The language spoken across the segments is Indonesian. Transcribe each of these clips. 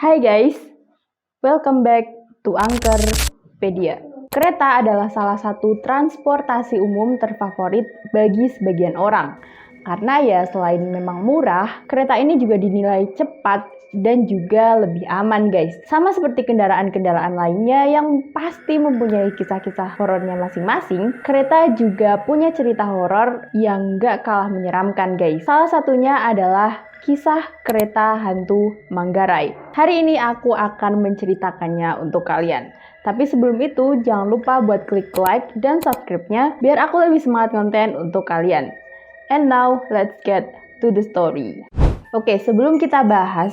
Hai guys, welcome back to Anchorpedia. Kereta adalah salah satu transportasi umum terfavorit bagi sebagian orang. Karena ya selain memang murah, kereta ini juga dinilai cepat dan juga lebih aman guys. Sama seperti kendaraan-kendaraan lainnya yang pasti mempunyai kisah-kisah horornya masing-masing, kereta juga punya cerita horor yang gak kalah menyeramkan guys. Salah satunya adalah kisah kereta hantu Manggarai. Hari ini aku akan menceritakannya untuk kalian. Tapi sebelum itu, jangan lupa buat klik like dan subscribe-nya biar aku lebih semangat konten untuk kalian. And now, let's get to the story. Oke, sebelum kita bahas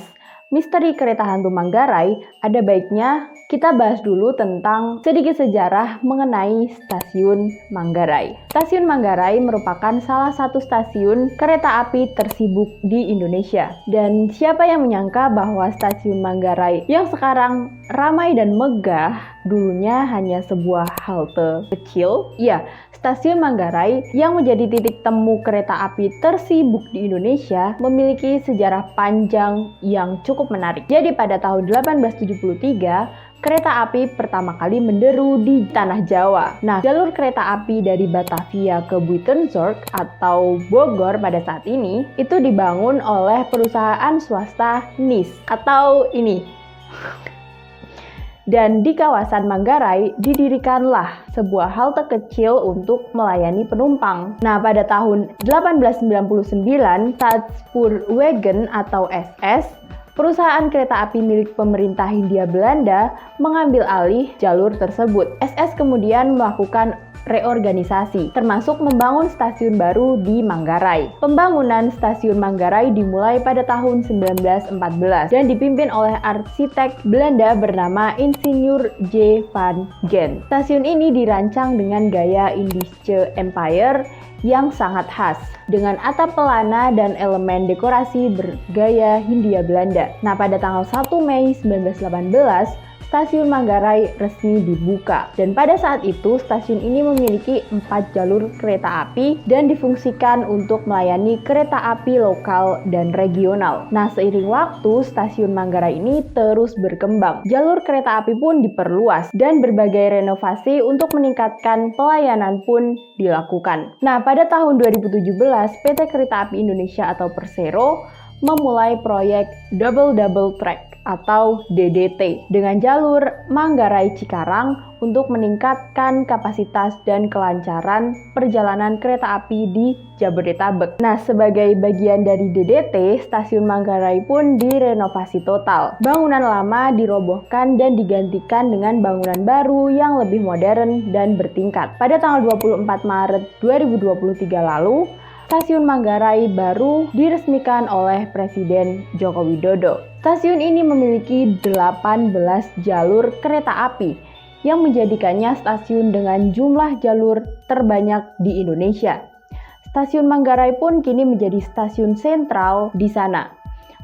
misteri kereta hantu Manggarai, ada baiknya kita bahas dulu tentang sedikit sejarah mengenai stasiun Manggarai. Stasiun Manggarai merupakan salah satu stasiun kereta api tersibuk di Indonesia. Dan siapa yang menyangka bahwa stasiun Manggarai yang sekarang ramai dan megah dulunya hanya sebuah halte kecil? Ya, stasiun Manggarai yang menjadi titik temu kereta api tersibuk di Indonesia memiliki sejarah panjang yang cukup menarik. Jadi pada tahun 1873, kereta api pertama kali menderu di tanah Jawa. Nah, jalur kereta api dari Batavia ke Buitenzorg atau Bogor pada saat ini itu dibangun oleh perusahaan swasta NIS atau ini. Dan di kawasan Manggarai didirikanlah sebuah halte kecil untuk melayani penumpang. Nah, pada tahun 1899, Stadspoorwegen atau SS, perusahaan kereta api milik pemerintah Hindia Belanda mengambil alih jalur tersebut. SS kemudian melakukan reorganisasi, termasuk membangun stasiun baru di Manggarai. Pembangunan stasiun Manggarai dimulai pada tahun 1914 dan dipimpin oleh arsitek Belanda bernama Insinyur J. van Gent. Stasiun ini dirancang dengan gaya Indische Empire yang sangat khas, dengan atap pelana dan elemen dekorasi bergaya Hindia Belanda. Nah, pada tanggal 1 Mei 1918, stasiun Manggarai resmi dibuka. Dan pada saat itu, stasiun ini memiliki 4 jalur kereta api dan difungsikan untuk melayani kereta api lokal dan regional. Nah, seiring waktu, stasiun Manggarai ini terus berkembang. Jalur kereta api pun diperluas dan berbagai renovasi untuk meningkatkan pelayanan pun dilakukan. Nah, pada tahun 2017, PT Kereta Api Indonesia atau Persero memulai proyek Double Track atau DDT dengan jalur Manggarai Cikarang untuk meningkatkan kapasitas dan kelancaran perjalanan kereta api di Jabodetabek. Nah, sebagai bagian dari DDT, stasiun Manggarai pun direnovasi total. Bangunan lama dirobohkan dan digantikan dengan bangunan baru yang lebih modern dan bertingkat. Pada tanggal 24 Maret 2023 lalu, stasiun Manggarai baru diresmikan oleh Presiden Joko Widodo. Stasiun ini memiliki 18 jalur kereta api yang menjadikannya stasiun dengan jumlah jalur terbanyak di Indonesia. Stasiun Manggarai pun kini menjadi stasiun sentral di sana,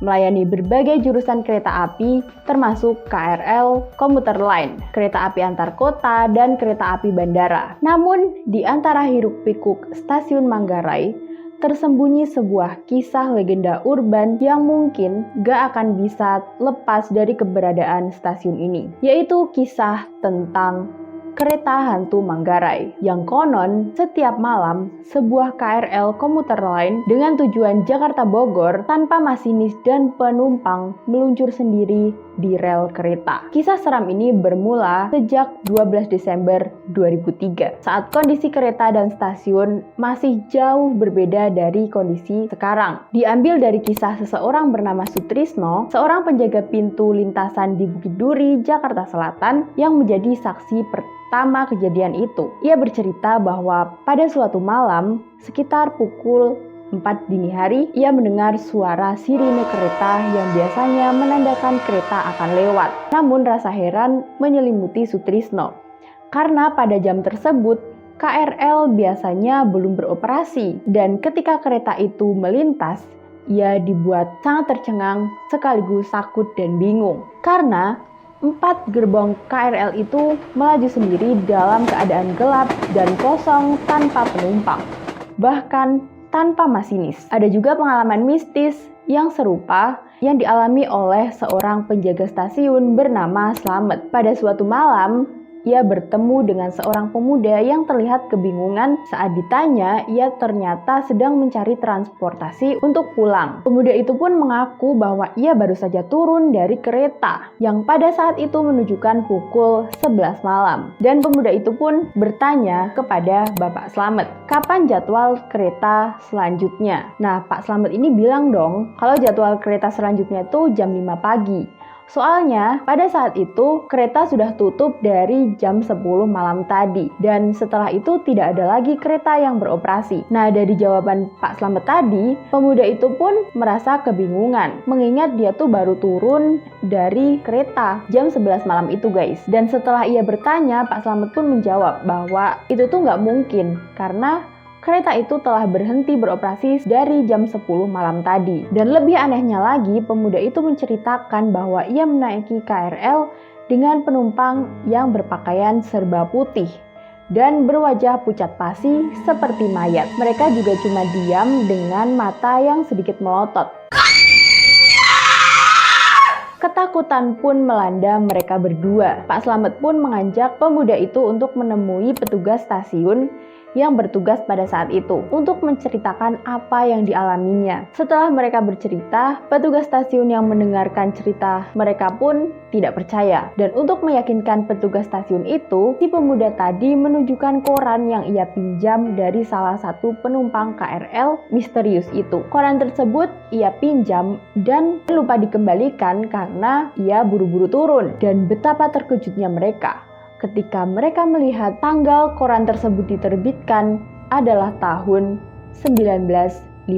melayani berbagai jurusan kereta api termasuk KRL, komuter lain, kereta api antar kota, dan kereta api bandara. Namun, di antara hiruk-pikuk stasiun Manggarai, tersembunyi sebuah kisah legenda urban yang mungkin gak akan bisa lepas dari keberadaan stasiun ini, yaitu kisah tentang kereta hantu Manggarai, yang konon setiap malam sebuah KRL komuter lain dengan tujuan Jakarta Bogor tanpa masinis dan penumpang meluncur sendiri di rel kereta. Kisah seram ini bermula sejak 12 Desember 2003 saat kondisi kereta dan stasiun masih jauh berbeda dari kondisi sekarang. Diambil dari kisah seseorang bernama Sutrisno, seorang penjaga pintu lintasan di Bukit Duri, Jakarta Selatan yang menjadi saksi pertama kejadian itu. Ia bercerita bahwa pada suatu malam, sekitar pukul 4 dini hari, ia mendengar suara sirine kereta yang biasanya menandakan kereta akan lewat. Namun rasa heran menyelimuti Sutrisno, karena pada jam tersebut KRL biasanya belum beroperasi, dan ketika kereta itu melintas, ia dibuat sangat tercengang sekaligus takut dan bingung. Karena 4 gerbong KRL itu melaju sendiri dalam keadaan gelap dan kosong tanpa penumpang, bahkan tanpa masinis. Ada juga pengalaman mistis yang serupa yang dialami oleh seorang penjaga stasiun bernama Slamet. Pada suatu malam, ia bertemu dengan seorang pemuda yang terlihat kebingungan saat ditanya ia ternyata sedang mencari transportasi untuk pulang. Pemuda itu pun mengaku bahwa ia baru saja turun dari kereta yang pada saat itu menunjukkan pukul 11 malam. Dan pemuda itu pun bertanya kepada Bapak Slamet, kapan jadwal kereta selanjutnya? Nah, Pak Slamet ini bilang dong kalau jadwal kereta selanjutnya itu jam 5 pagi. Soalnya pada saat itu kereta sudah tutup dari jam 10 malam tadi dan setelah itu tidak ada lagi kereta yang beroperasi. Nah, dari jawaban Pak Slamet tadi, pemuda itu pun merasa kebingungan mengingat dia tuh baru turun dari kereta jam 11 malam itu guys. Dan setelah ia bertanya, Pak Slamet pun menjawab bahwa itu tuh nggak mungkin karena kereta itu telah berhenti beroperasi dari jam 10 malam tadi. Dan lebih anehnya lagi, pemuda itu menceritakan bahwa ia menaiki KRL dengan penumpang yang berpakaian serba putih dan berwajah pucat pasi seperti mayat. Mereka juga cuma diam dengan mata yang sedikit melotot. Ketakutan pun melanda mereka berdua. Pak Slamet pun mengajak pemuda itu untuk menemui petugas stasiun yang bertugas pada saat itu untuk menceritakan apa yang dialaminya. Setelah mereka bercerita, petugas stasiun yang mendengarkan cerita mereka pun tidak percaya. Dan untuk meyakinkan petugas stasiun itu, si pemuda tadi menunjukkan koran yang ia pinjam dari salah satu penumpang KRL misterius itu. Koran tersebut ia pinjam dan lupa dikembalikan karena ia buru-buru turun. Dan betapa terkejutnya mereka ketika mereka melihat tanggal koran tersebut diterbitkan adalah tahun 1953,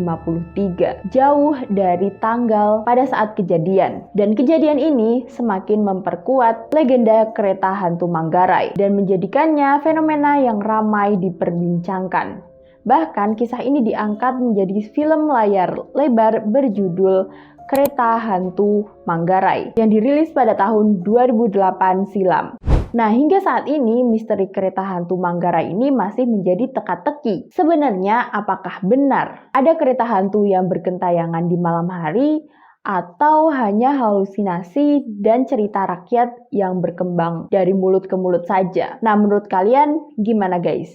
jauh dari tanggal pada saat kejadian. Dan kejadian ini semakin memperkuat legenda kereta hantu Manggarai dan menjadikannya fenomena yang ramai diperbincangkan. Bahkan kisah ini diangkat menjadi film layar lebar berjudul Kereta Hantu Manggarai yang dirilis pada tahun 2008 silam. Nah, hingga saat ini misteri kereta hantu Manggarai ini masih menjadi teka-teki. Sebenarnya apakah benar ada kereta hantu yang bergentayangan di malam hari atau hanya halusinasi dan cerita rakyat yang berkembang dari mulut ke mulut saja? Nah, menurut kalian gimana guys?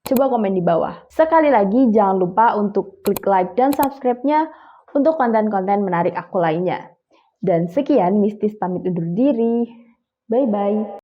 Coba komen di bawah. Sekali lagi jangan lupa untuk klik like dan subscribe-nya untuk konten-konten menarik aku lainnya. Dan sekian, Mistis pamit undur diri. Bye-bye.